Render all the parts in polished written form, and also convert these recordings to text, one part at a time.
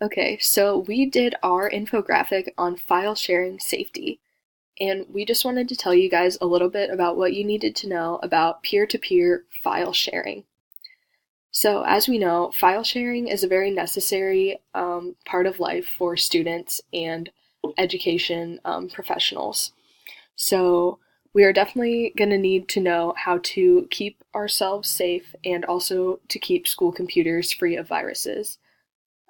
Okay, so we did our infographic on file sharing safety, and we just wanted to tell you guys a little bit about what you needed to know about peer-to-peer file sharing. So, as we know, file sharing is a very necessary part of life for students and education professionals. So, we are definitely going to need to know how to keep ourselves safe and also to keep school computers free of viruses.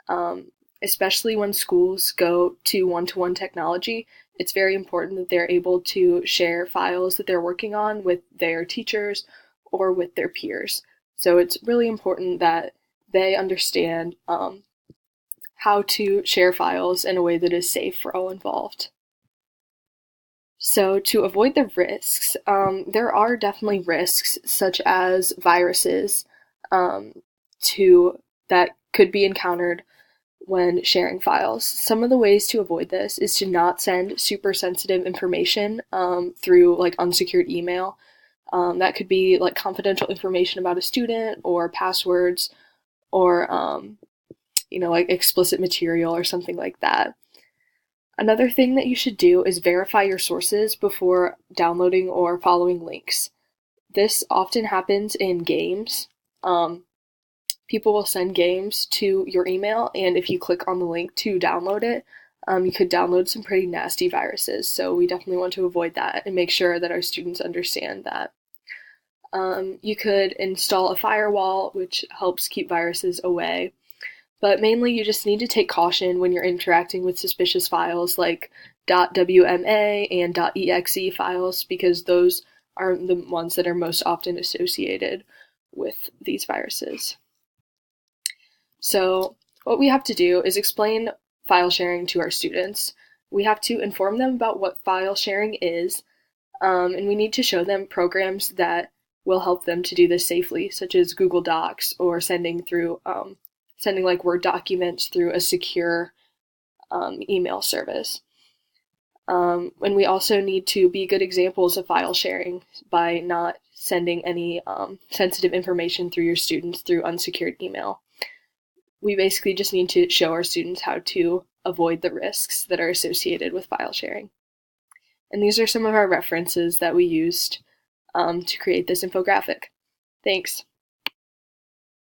Um, Especially when schools go to one technology, it's very important that they're able to share files that they're working on with their teachers or with their peers. So it's really important that they understand how to share files in a way that is safe for all involved. So, to avoid the risks, there are definitely risks such as viruses um, to that could be encountered when sharing files. Some of the ways to avoid this is to not send super sensitive information through like unsecured email. That could be like confidential information about a student or passwords or like explicit material or something like that. Another thing that you should do is verify your sources before downloading or following links. This often happens in games. Um, People will send games to your email, and if you click on the link to download it, you could download some pretty nasty viruses. So we definitely want to avoid that and make sure that our students understand that. You could install a firewall, which helps keep viruses away. But mainly, you just need to take caution when you're interacting with suspicious files like .wma and .exe files because those are the ones that are most often associated with these viruses. So, what we have to do is explain file sharing to our students. We have to inform them about what file sharing is, and we need to show them programs that will help them to do this safely, such as Google Docs or sending like Word documents through a secure email service. And we also need to be good examples of file sharing by not sending any sensitive information through your students through unsecured email. We basically just need to show our students how to avoid the risks that are associated with file sharing. And these are some of our references that we used to create this infographic. Thanks.